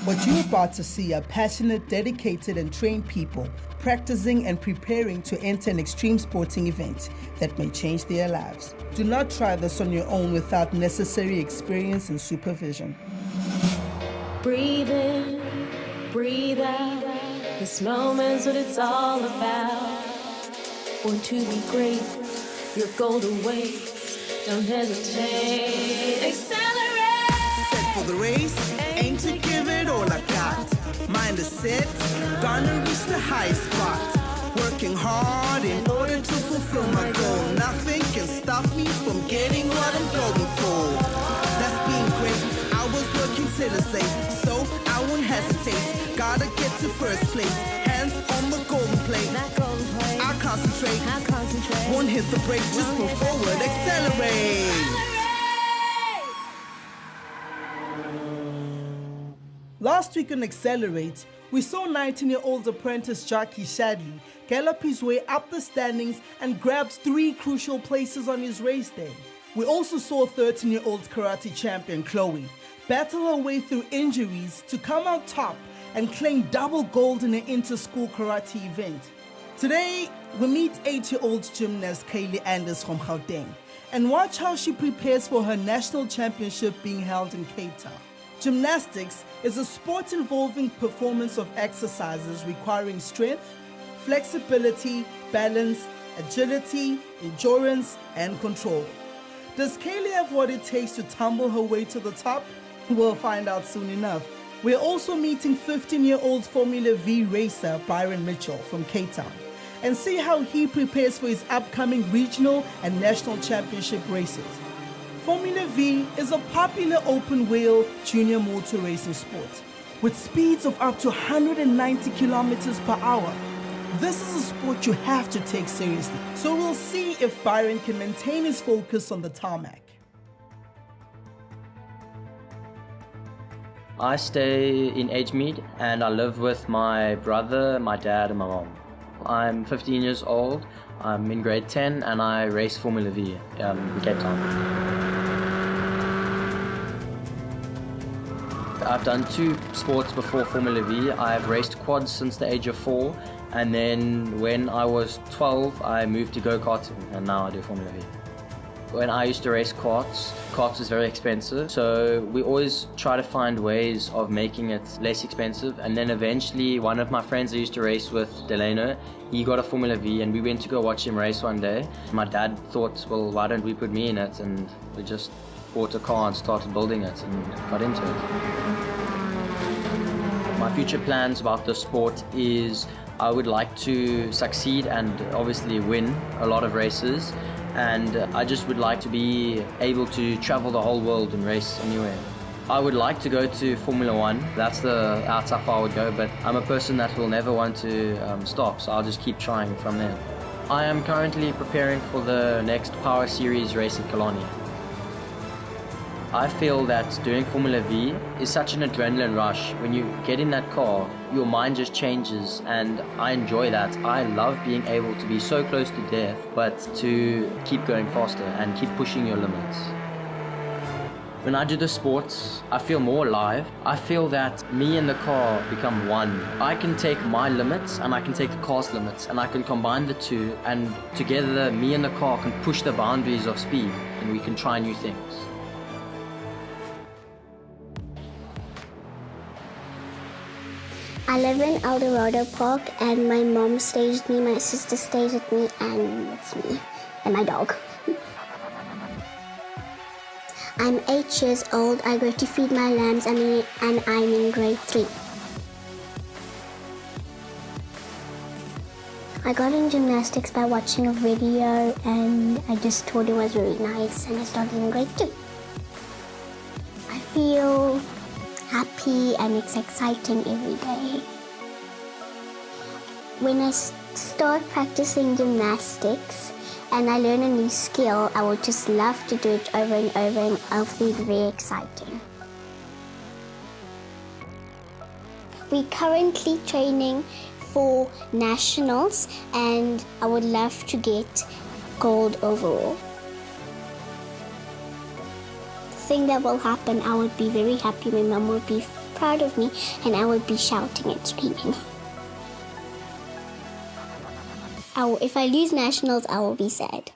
What you're about to see are passionate, dedicated, and trained people practicing and preparing to enter an extreme sporting event that may change their lives. Do not try this on your own without necessary experience and supervision. Breathe in, breathe out. This moment's what it's all about. Born to be great, your goal awaits. Don't hesitate, accelerate. Set for the race, aim to give it all I got. Mind is set, gonna reach the highest spot. Working hard in order to fulfill my goal. Nothing can stop me from getting what I'm going for. That's being great, I was working tirelessly, so I won't hesitate. Gotta get to first place, hands on the golden plate. I'll concentrate, won't hit the brake, just move forward, accelerate. Last week on Accelerate, we saw 19-year-old apprentice Jackie Shadley gallop his way up the standings and grabbed 3 crucial places on his race day. We also saw 13-year-old karate champion Chloe battle her way through injuries to come out top and claim double gold in an inter-school karate event. Today, we meet 8-year-old gymnast Kaylee Anders from Gauteng and watch how she prepares for her national championship being held in Cape Town. Gymnastics is a sport involving performance of exercises requiring strength, flexibility, balance, agility, endurance, and control. Does Kaylee have what it takes to tumble her way to the top? We'll find out soon enough. We're also meeting 15-year-old Formula V racer Byron Mitchell from Cape Town and see how he prepares for his upcoming regional and national championship races. Formula V is a popular open-wheel junior motor racing sport with speeds of up to 190 kilometers per hour. This is a sport you have to take seriously, so we'll see if Byron can maintain his focus on the tarmac. I stay in Edgemead and I live with my brother, my dad and my mom. I'm 15 years old, I'm in grade 10 and I race Formula V in Cape Town. I've done 2 sports before Formula V. I've raced quads since the age of 4 and then when I was 12 I moved to go-karting and now I do Formula V. When I used to race karts is very expensive, so we always try to find ways of making it less expensive, and then eventually one of my friends I used to race with, Delano, he got a Formula V and we went to go watch him race one day. My dad thought, well, why don't we put me in it, and we just bought a car and started building it and got into it. My future plans about the sport is I would like to succeed and obviously win a lot of races, and I just would like to be able to travel the whole world and race anywhere. I would like to go to Formula 1, that's how far I would go, but I'm a person that will never want to stop, so I'll just keep trying from there. I am currently preparing for the next Power Series race at Killarney. I feel that doing Formula V is such an adrenaline rush. When you get in that car, your mind just changes, and I enjoy that. I love being able to be so close to death, but to keep going faster and keep pushing your limits. When I do the sports, I feel more alive. I feel that me and the car become one. I can take my limits and I can take the car's limits and I can combine the two, and together me and the car can push the boundaries of speed and we can try new things. I live in El Dorado Park and my mom stays with me, my sister stays with me, and it's me and my dog. I'm 8 years old, I go to feed my lambs and I'm in grade 3. I got in gymnastics by watching a video and I just thought it was really nice and I started in grade 2. I feel happy and it's exciting every day. When I start practicing gymnastics and I learn a new skill, I would just love to do it over and over and I'll feel very exciting. We're currently training for nationals and I would love to get gold overall. Thing that will happen, I would be very happy. My mom would be proud of me, and I would be shouting and screaming. If I lose nationals, I will be sad.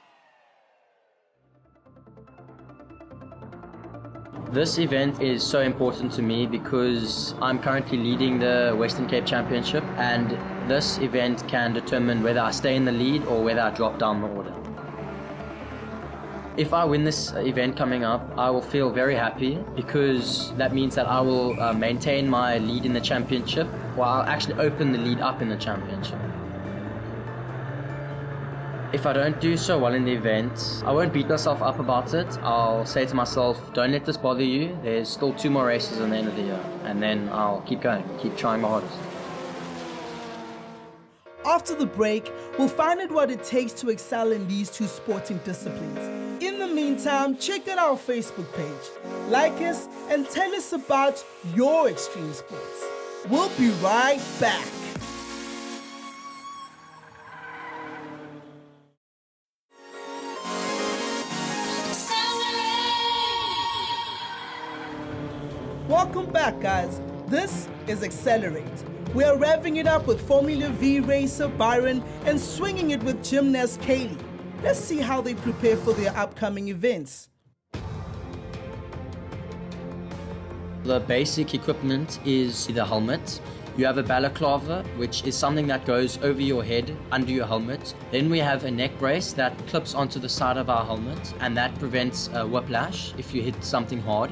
This event is so important to me because I'm currently leading the Western Cape Championship, and this event can determine whether I stay in the lead or whether I drop down the order. If I win this event coming up, I will feel very happy because that means that I will maintain my lead in the championship, or I'll actually open the lead up in the championship. If I don't do so well in the event, I won't beat myself up about it. I'll say to myself, don't let this bother you. There's still 2 more races at the end of the year. And then I'll keep going, keep trying my hardest. After the break, we'll find out what it takes to excel in these 2 sporting disciplines. In the meantime, check out our Facebook page, like us, and tell us about your extreme sports. We'll be right back. Welcome back, guys. This is Accelerate. We are revving it up with Formula V racer Byron and swinging it with gymnast Kaylee. Let's see how they prepare for their upcoming events. The basic equipment is the helmet. You have a balaclava, which is something that goes over your head, under your helmet. Then we have a neck brace that clips onto the side of our helmet, and that prevents whiplash if you hit something hard.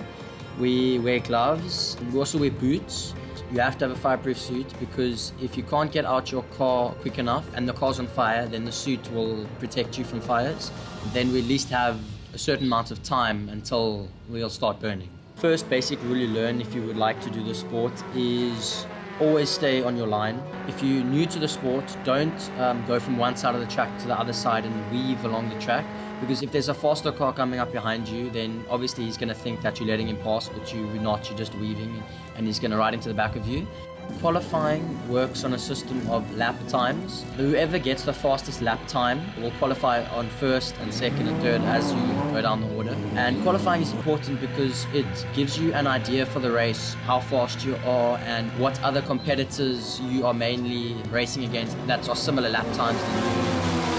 We wear gloves, and we also wear boots. You have to have a fireproof suit because if you can't get out your car quick enough and the car's on fire, then the suit will protect you from fires. Then we at least have a certain amount of time until we'll start burning. First basic rule you learn if you would like to do the sport is always stay on your line. If you're new to the sport, don't go from one side of the track to the other side and weave along the track, because if there's a faster car coming up behind you, then obviously he's going to think that you're letting him pass, but you're not, you're just weaving, and he's going to ride into the back of you. Qualifying works on a system of lap times. Whoever gets the fastest lap time will qualify on first and second and third as you go down the order. And qualifying is important because it gives you an idea for the race, how fast you are and what other competitors you are mainly racing against that are similar lap times than you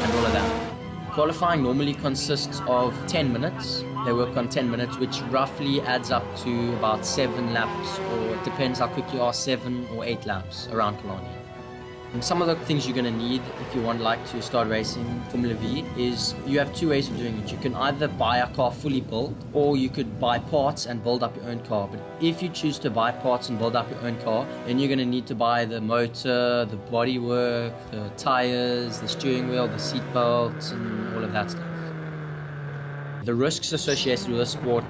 and all of that. Qualifying normally consists of 10 minutes. They work on 10 minutes, which roughly adds up to about 7 laps, or it depends how quick you are, 7 or 8 laps around Killarney. And some of the things you're going to need if you want to start racing Formula V is you have 2 ways of doing it. You can either buy a car fully built, or you could buy parts and build up your own car. But if you choose to buy parts and build up your own car, then you're going to need to buy the motor, the bodywork, the tires, the steering wheel, the seat belts, and all of that stuff. The risks associated with this sport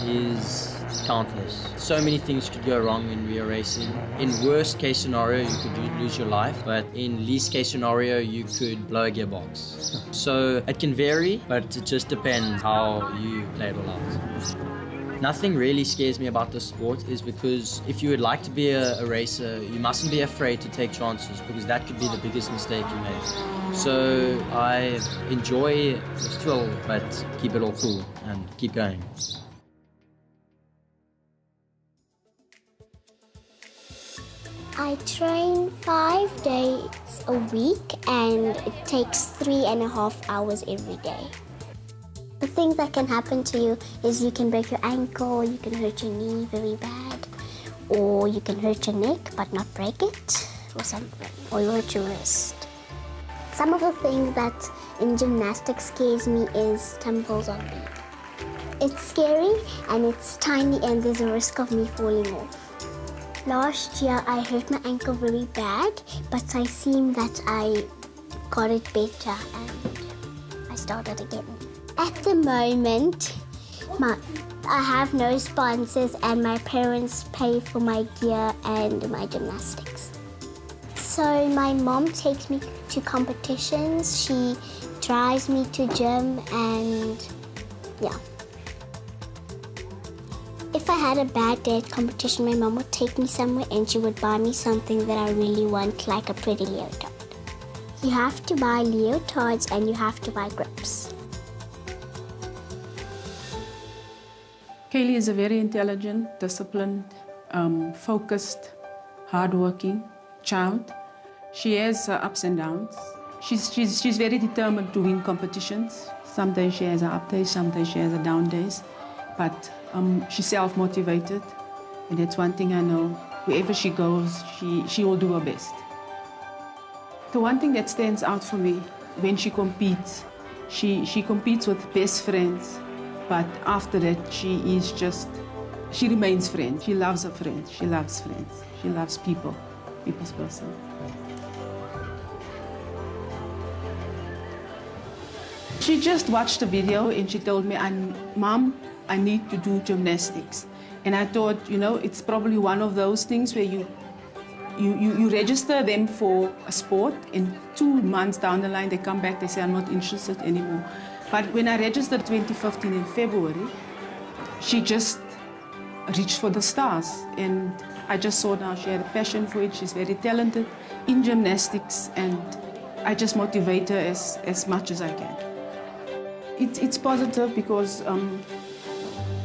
is countless. So many things could go wrong when we are racing. In worst case scenario, you could lose your life, but in least case scenario, you could blow a gearbox. So it can vary, but it just depends how you play it all out. Nothing really scares me about this sport is because if you would like to be a racer, you mustn't be afraid to take chances, because that could be the biggest mistake you make. So I enjoy the thrill, but keep it all cool and keep going. I train 5 days a week and it takes 3.5 hours every day. The things that can happen to you is you can break your ankle, you can hurt your knee very bad, or you can hurt your neck but not break it, or something, or you hurt your wrist. Some of the things that in gymnastics scares me is tumbles on me. It's scary and it's tiny and there's a risk of me falling off. Last year I hurt my ankle very bad, but I seem that I got it better and I started again. At the moment, I have no sponsors and my parents pay for my gear and my gymnastics. So my mom takes me to competitions, she drives me to gym, and yeah. If I had a bad day at competition, my mom would take me somewhere and she would buy me something that I really want, like a pretty leotard. You have to buy leotards and you have to buy grips. Kaylee is a very intelligent, disciplined, focused, hardworking child. She has her ups and downs. She's very determined to win competitions. Some days she has her up days, some days she has her down days. But she's self-motivated, and that's one thing I know. Wherever she goes, she will do her best. The one thing that stands out for me when she competes, she competes with best friends, but after that she remains friends. She loves her friends. She loves friends. She loves people's person. She just watched the video and she told me, Mom, I need to do gymnastics. And I thought, it's probably one of those things where you register them for a sport, and 2 months down the line they come back, they say, I'm not interested anymore. But when I registered 2015 in February, she just reached for the stars. And I just saw now she had a passion for it. She's very talented in gymnastics, and I just motivate her as much as I can. It's positive because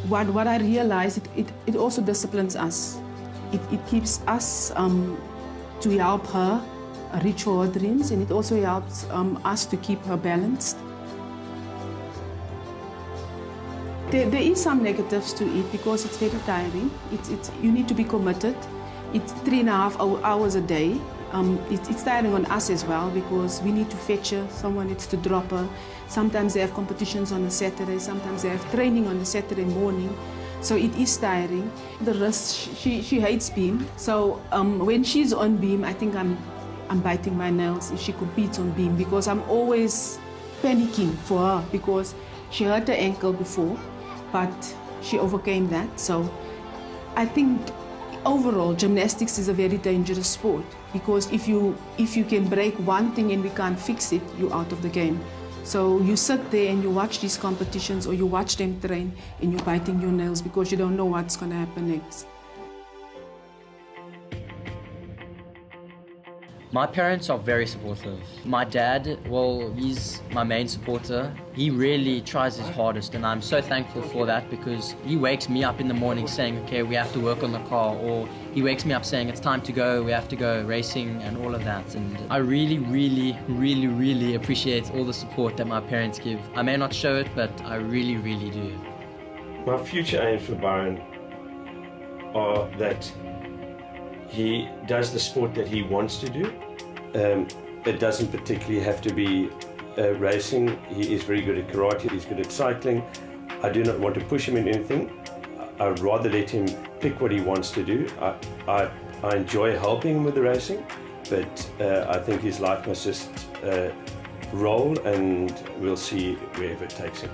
what I realized, it also disciplines us. It keeps us to help her reach her dreams, and it also helps us to keep her balanced. There is some negatives to it because it's very tiring. You need to be committed. It's 3.5 hours a day. It's tiring on us as well because we need to fetch her, someone needs to drop her. Sometimes they have competitions on a Saturday, sometimes they have training on a Saturday morning. So it is tiring. The rest, she hates beam. So when she's on beam, I think I'm biting my nails if she competes on beam because I'm always panicking for her because she hurt her ankle before, but she overcame that. So I think overall, gymnastics is a very dangerous sport because if you can break one thing and we can't fix it, you're out of the game. So you sit there and you watch these competitions or you watch them train and you're biting your nails because you don't know what's going to happen next. My parents are very supportive. My dad, well, he's my main supporter. He really tries his hardest, and I'm so thankful for that because he wakes me up in the morning saying, okay, we have to work on the car, or he wakes me up saying, it's time to go, we have to go racing and all of that. And I really, really, really, really appreciate all the support that my parents give. I may not show it, but I really, really do. My future aims for Byron are that he does the sport that he wants to do. It doesn't particularly have to be racing. He is very good at karate, he's good at cycling. I do not want to push him in anything. I would rather let him pick what he wants to do. I enjoy helping him with the racing, but I think his life must just roll, and we'll see wherever it takes him.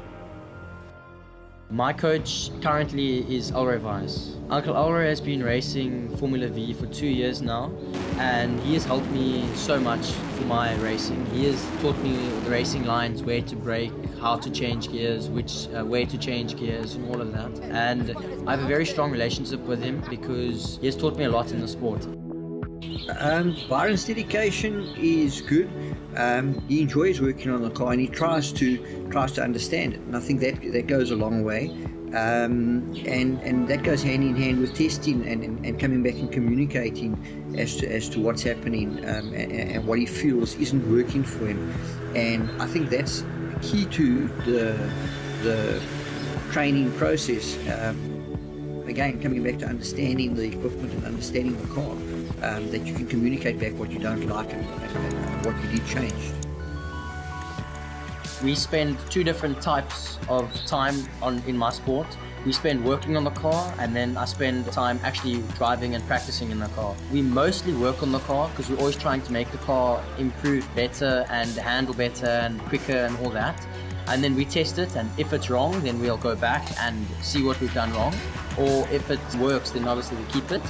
My coach currently is Elroy Weiss. Uncle Elroy has been racing Formula V for 2 years now, and he has helped me so much for my racing. He has taught me the racing lines, where to brake, how to change gears, which way to change gears, and all of that. And I have a very strong relationship with him because he has taught me a lot in the sport. Byron's dedication is good. He enjoys working on the car, and he tries to understand it, and I think that goes a long way. And that goes hand in hand with testing and coming back and communicating as to what's happening and what he feels isn't working for him. And I think that's key to the training process. Again, coming back to understanding the equipment and understanding the car, that you can communicate back what you don't like and what you need changed. We spend 2 different types of time in my sport. We spend working on the car, and then I spend time actually driving and practicing in the car. We mostly work on the car because we're always trying to make the car improve better and handle better and quicker and all that. And then we test it, and if it's wrong, then we'll go back and see what we've done wrong. Or if it works, then obviously we keep it.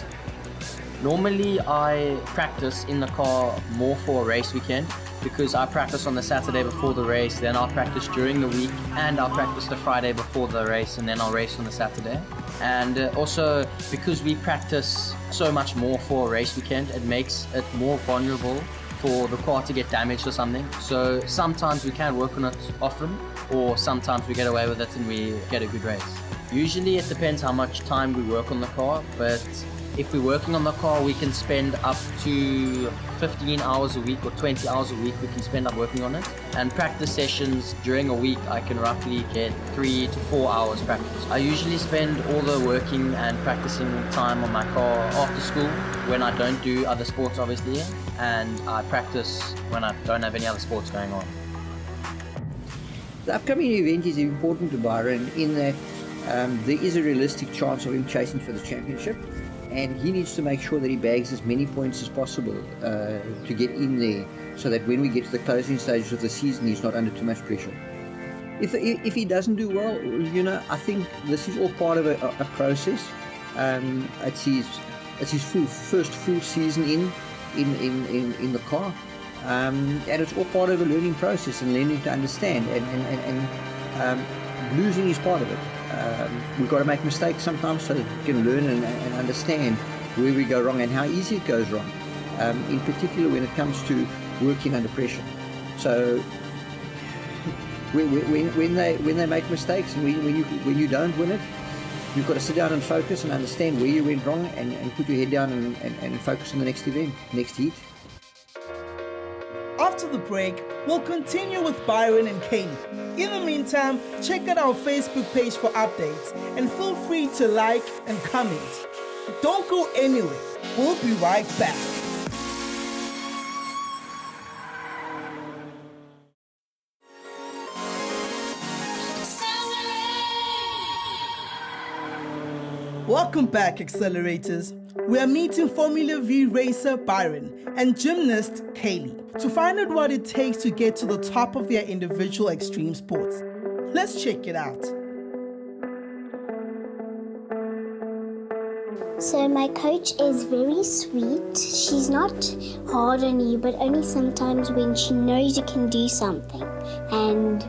Normally I practice in the car more for a race weekend because I practice on the Saturday before the race, then I'll practice during the week, and I'll practice the Friday before the race, and then I'll race on the Saturday. And also because we practice so much more for a race weekend, it makes it more vulnerable for the car to get damaged or something. So sometimes we can work on it often, or sometimes we get away with it and we get a good race. Usually it depends how much time we work on the car, but If we're working on the car, we can spend up to 15 hours a week or 20 hours a week we can spend up working on it. And practice sessions during a week, I can roughly get 3 to 4 hours practice. I usually spend all the working and practicing time on my car after school when I don't do other sports, obviously, and I practice when I don't have any other sports going on. The upcoming event is important to Byron in that there is a realistic chance of him chasing for the championship, and he needs to make sure that he bags as many points as possible to get in there, so that when we get to the closing stages of the season, he's not under too much pressure. If he doesn't do well, you know, I think this is all part of a process. It's his first full season in the car, and it's all part of a learning process and learning to understand, and losing is part of it. We've got to make mistakes sometimes so that we can learn and understand where we go wrong and how easy it goes wrong, in particular when it comes to working under pressure. So when they make mistakes and when you don't win it, you've got to sit down and focus and understand where you went wrong and put your head down and focus on the next event, next heat. After the break, we'll continue with Byron and Kaylee. In the meantime, check out our Facebook page for updates and feel free to like and comment. Don't go anywhere. We'll be right back. Welcome back, accelerators. We are meeting Formula V racer Byron and gymnast Kaylee to find out what it takes to get to the top of their individual extreme sports. Let's check it out. So my coach is very sweet. She's not hard on you, but only sometimes when she knows you can do something. And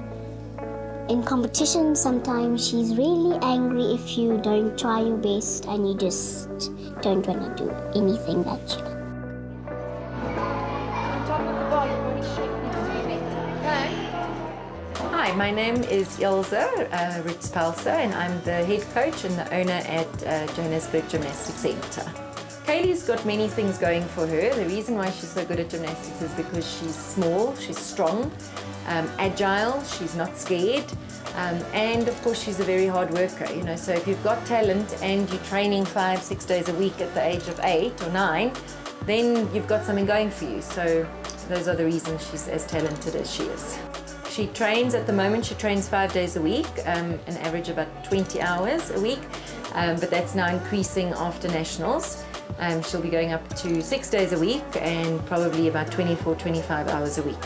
in competition, sometimes she's really angry if you don't try your best and you just don't want to do anything that you like. Hi, my name is Ilse Ritz-Pelser, and I'm the head coach and the owner at Johannesburg Gymnastic Centre. Kaylee's got many things going for her. The reason why she's so good at gymnastics is because she's small, she's strong, agile, she's not scared, and of course she's a very hard worker. You know, so if you've got talent and you're training 5-6 days a week at the age of 8 or 9, then you've got something going for you. So those are the reasons she's as talented as she is. She trains at the moment, she trains 5 days a week, an average about 20 hours a week, but that's now increasing after nationals. She'll be going up to 6 days a week and probably about 24-25 hours a week.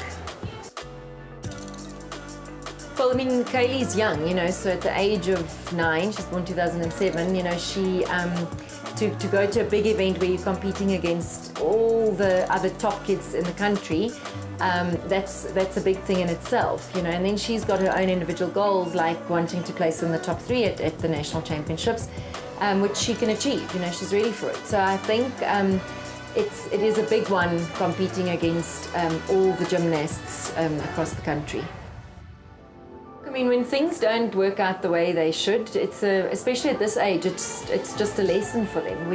Well, I mean, Kaylee's young, you know, so at the age of 9, she's born 2007, you know, she, to go to a big event where you're competing against all the other top kids in the country, that's a big thing in itself, you know. And then she's got her own individual goals, like wanting to place in the top 3 at the national championships, which she can achieve, you know, she's ready for it. So I think it is a big one, competing against all the gymnasts across the country. I mean, when things don't work out the way they should, especially at this age, it's just a lesson for them.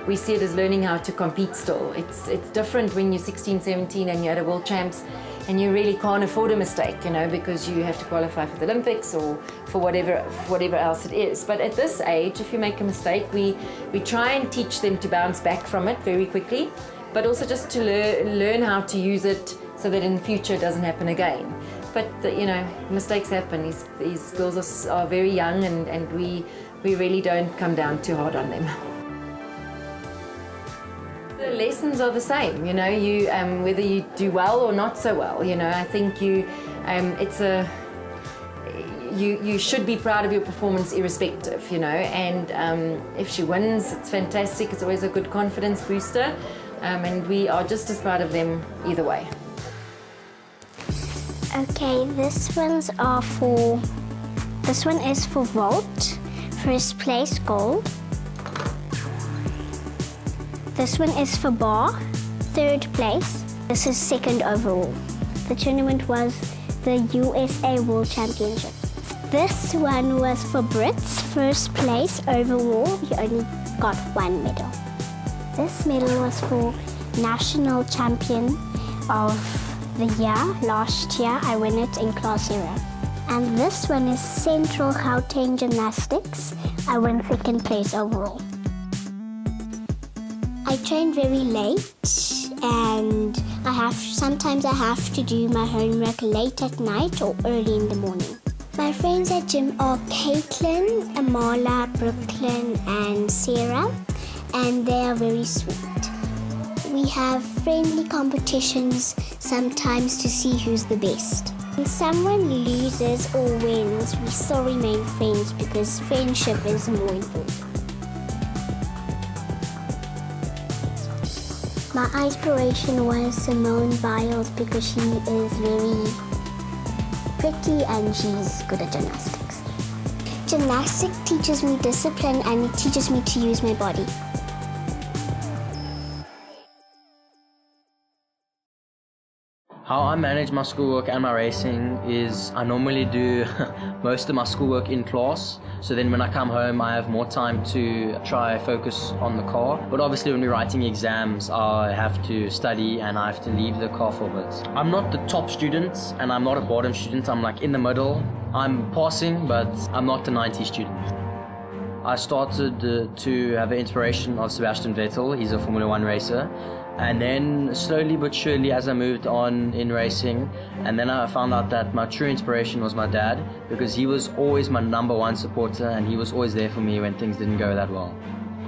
We see it as learning how to compete still. It's different when you're 16, 17 and you're at a World Champs and you really can't afford a mistake, you know, because you have to qualify for the Olympics or for whatever else it is. But at this age, if you make a mistake, we try and teach them to bounce back from it very quickly, but also just to learn how to use it so that in the future it doesn't happen again. But you know, mistakes happen. These girls are very young, and we really don't come down too hard on them. The lessons are the same, you know. You whether you do well or not so well, you know. I think you should be proud of your performance irrespective, you know. And if she wins, it's fantastic. It's always a good confidence booster, and we are just as proud of them either way. Okay, this one is for vault, first place gold. This one is for bar, 3rd place. This is 2nd overall. The tournament was the USA World Championship. This one was for Brits, 1st place overall. You only just got 1 medal. This medal was for National Champion of the Year. Last year I won it in Class 0. And this one is Central Gauteng Gymnastics. I won 2nd place overall. I train very late and sometimes I have to do my homework late at night or early in the morning. My friends at gym are Caitlin, Amala, Brooklyn and Sarah, and they are very sweet. We have friendly competitions sometimes to see who's the best. When someone loses or wins, we still remain friends because friendship is more important. My inspiration was Simone Biles because she is very pretty and she's good at gymnastics. Gymnastics teaches me discipline and it teaches me to use my body. How I manage my schoolwork and my racing is I normally do most of my schoolwork in class. So then when I come home, I have more time to try focus on the car. But obviously when we're writing exams, I have to study and I have to leave the car for a bit. I'm not the top student and I'm not a bottom student. I'm like in the middle. I'm passing, but I'm not the 90 student. I started to have an inspiration of Sebastian Vettel. He's a Formula 1 racer. And then slowly but surely as I moved on in racing, and then I found out that my true inspiration was my dad, because he was always my #1 supporter and he was always there for me when things didn't go that well.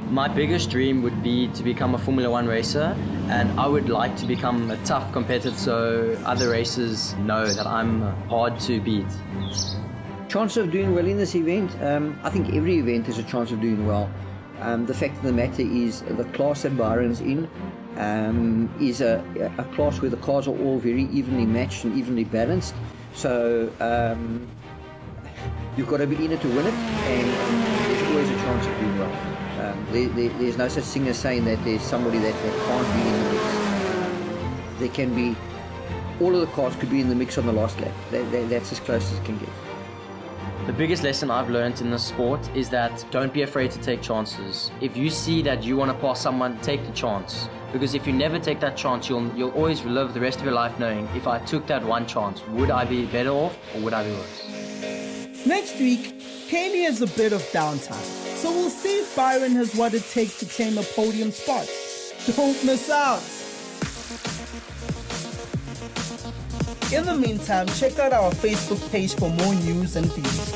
My biggest dream would be to become a Formula 1 racer, and I would like to become a tough competitor so other racers know that I'm hard to beat. Chance of doing well in this event, I think every event has a chance of doing well. The fact of the matter is the class that Byron's in is a class where the cars are all very evenly matched and evenly balanced. So you've got to be in it to win it, and there's always a chance of doing well. There's no such thing as saying that there's somebody that can't be in the mix. There can be, all of the cars could be in the mix on the last lap. That's as close as it can get. The biggest lesson I've learned in this sport is that don't be afraid to take chances. If you see that you want to pass someone, take the chance. Because if you never take that chance, you'll always live the rest of your life knowing, if I took that one chance, would I be better off or would I be worse? Next week, Kaylee has a bit of downtime, so we'll see if Byron has what it takes to claim a podium spot. Don't miss out! In the meantime, check out our Facebook page for more news and views.